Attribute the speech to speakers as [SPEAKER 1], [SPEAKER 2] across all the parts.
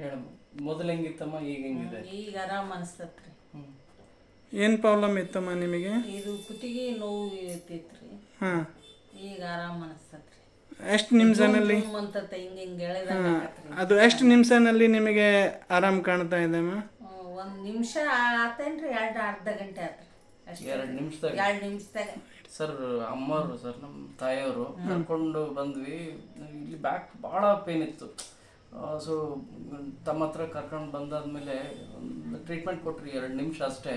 [SPEAKER 1] ಹೇಳಮ್ಮ, ಮೊದಲು ಹೆಂಗಿತ್ತಮ್ಮ, ಈಗ ಹೆಂಗಿದೆ?
[SPEAKER 2] ಈಗ ಆರಾಮ್ ಅನಿಸ್ತತ್ರಿ.
[SPEAKER 3] ಏನು ಪ್ರಾಬ್ಲಮ್ ಇತ್ತಮ್ಮ ನಿಮಗೆ?
[SPEAKER 2] ಇದು ಕುತ್ತಿಗೆ ನೋವು ಇರ್ತೈತ್ರಿ.
[SPEAKER 3] ಹಾಂ,
[SPEAKER 2] ಈಗ ಆರಾಮ್ ಅನಿಸ್ತತ್ರಿ.
[SPEAKER 3] ಎಷ್ಟು ನಿಮಿಷನಲ್ಲಿ?
[SPEAKER 2] ಅಂತತ್ತ ಹಿಂಗೆ ಹಿಂಗೆ ಎಳೆದಂಗೆ ಆಕತ್ರಿ.
[SPEAKER 3] ಅದು ಎಷ್ಟು ನಿಮಿಷನಲ್ಲಿ ನಿಮಗೆ ಆರಾಮ್ ಕಾಣ್ತಾ ಇದೆಮ್ಮ?
[SPEAKER 2] 1 ನಿಮಿಷ ಆತೇನ್ರಿ, ಅರ್ಧ ಗಂಟೆ ಆತ್ರಿ ಅಷ್ಟೇ.
[SPEAKER 1] 2 ನಿಮಿಷದಾಗ
[SPEAKER 2] 2 ನಿಮಿಷದಾಗ
[SPEAKER 1] ಸರ್. ಅಮ್ಮವರು ಸರ್, ನಮ್ಮ ತಾಯಿಯವರು ಕರ್ಕೊಂಡು ಬಂದ್ವಿ. ಇಲ್ಲಿ ಬ್ಯಾಕ್ ಭಾಳ ಪೇನ್ ಇತ್ತು. ಸೊ ತಮ್ಮ ಹತ್ರ ಕರ್ಕೊಂಡು ಬಂದಾದ್ಮೇಲೆ ಟ್ರೀಟ್ಮೆಂಟ್ ಕೊಟ್ರಿ 2 ನಿಮಿಷ ಅಷ್ಟೇ.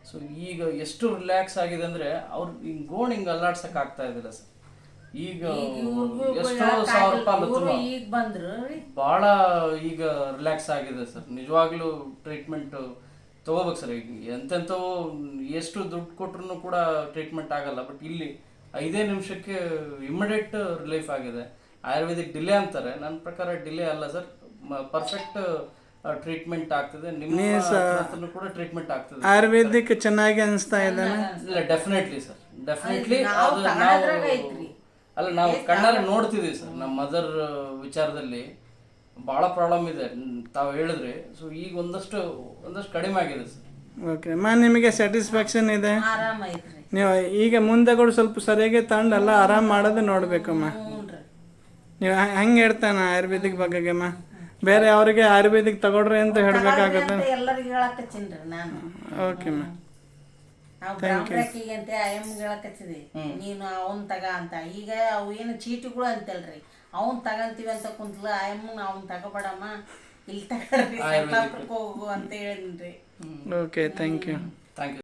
[SPEAKER 1] ಸೊ ಈಗ ಎಷ್ಟು ರಿಲ್ಯಾಕ್ಸ್ ಆಗಿದೆ ಅಂದರೆ ಅವ್ರು ಹಿಂಗೆ ಗೋಣ್ ಹಿಂಗೆ ಅಲ್ಲಾಡ್ಸಕ್ಕೆ ಆಗ್ತಾ ಇದ್ದಿಲ್ಲ ಸರ್. ಈಗ ಎಷ್ಟೋ 1000 ರೂಪಾಯಿ
[SPEAKER 2] ಈಗ ಬಂದ್ರು
[SPEAKER 1] ಭಾಳ ಈಗ ರಿಲ್ಯಾಕ್ಸ್ ಆಗಿದೆ ಸರ್. ನಿಜವಾಗ್ಲೂ ಟ್ರೀಟ್ಮೆಂಟ್ ತೊಗೋಬೇಕು ಸರ್. ಈಗ ಎಂತೆಂಥವು ಎಷ್ಟು ದುಡ್ಡು ಕೊಟ್ರು ಕೂಡ ಟ್ರೀಟ್ಮೆಂಟ್ ಆಗಲ್ಲ. ಬಟ್ ಇಲ್ಲಿ 5 ನಿಮಿಷಕ್ಕೆ ಇಮಿಡಿಯೇಟ್ ರಿಲೀಫ್ ಆಗಿದೆ. ಆಯುರ್ವೇದಿಕ್ ಡಿಲೇ ಅಂತಾರೆ, ನನ್ನ ಪ್ರಕಾರ ಡಿಲೇ ಅಲ್ಲ ಸರ್, ಪರ್ಫೆಕ್ಟ್ ಟ್ರೀಟ್ಮೆಂಟ್ ಆಗ್ತದೆ. ನಿಮ್ಮ ಕೂಡ ಟ್ರೀಟ್ಮೆಂಟ್ ಆಗ್ತದೆ.
[SPEAKER 3] ಆಯುರ್ವೇದಿಕ್ ಚೆನ್ನಾಗಿ ಅನಿಸ್ತಾ ಇದೆ?
[SPEAKER 1] ಇಲ್ಲ, ಡೆಫಿನೆಟ್ಲಿ ಸರ್, ಡೆಫಿನೆಟ್ಲಿ. ಅದು ಅಲ್ಲ, ನಾವು ಕಣ್ಣಾರೆ ನೋಡ್ತಿದ್ದೀವಿ ಸರ್. ನಮ್ಮ ಮದರ್ ವಿಚಾರದಲ್ಲಿ ಭಾಳ ಪ್ರಾಬ್ಲಮ್ ಇದೆ ತಾವು ಹೇಳಿದ್ರಿ. ಸೊ ಈಗ ಒಂದಷ್ಟು ಕಡಿಮೆ ಆಗಿದೆ ಸರ್.
[SPEAKER 3] ಓಕೆ ನಿಮಗೆ ಸ್ಯಾಟಿಸ್ಫ್ಯಾಕ್ಷನ್ ಇದೆ?
[SPEAKER 2] ಆರಾಮ ಐತ್ರಿ.
[SPEAKER 3] ನೀವು ಈಗ ಮುಂದೆಗಳು ಸ್ವಲ್ಪ ಸರಿಯಾಗಿ ತಗೊಂಡೆಲ್ಲ ಆರಾಮ್ ಮಾಡೋದು ನೋಡ್ಬೇಕಮ್ಮ. ನೀವು ಹಂಗೆ ಹೇಳ್ತಾನ ಆಯುರ್ವೇದಿಕ್ ಬಗ್ಗೆಮ್ಮ? ಬೇರೆ ಅವರಿಗೆ ಆಯುರ್ವೇದಿಕ್ ತಗೊಳ್ರಿ ಅಂತ ಹೇಳ್ಬೇಕಾಗುತ್ತೆ.
[SPEAKER 2] ಎಲ್ಲರಿಗೆ ಹೇಳಕತ್ತೀನ್ರಿ ನಾನು.
[SPEAKER 3] ಓಕೆಮ್ಮ,
[SPEAKER 2] ನಾವು ಬ್ರಾಹ್ಮಣಕ್ಕಿಗಂತೆ ಅಯ್ಯಮ್ಗೆ ಹೇಳಕತ್ತಿದೆ, ನೀನು ಅವನ್ ತಗ ಅಂತ. ಈಗ ಅವು ಏನು ಚೀಟಿಗಳು ಅಂತಲ್ರಿ, ಅವನ್ ತಗಂತೀವಿ ಅಂತ ಕುಂತ್ಲ ಅಯ್ಯಮ್ಮನ ಅವನ್ ತಗೋಬೇಡಮ್ಮ, ಇಲ್ಲಿ ತಗೊಳ್ರಿ ಹೋಗು ಅಂತ ಹೇಳಿನ್ರಿ.
[SPEAKER 3] Okay, thank you.
[SPEAKER 1] Thank you.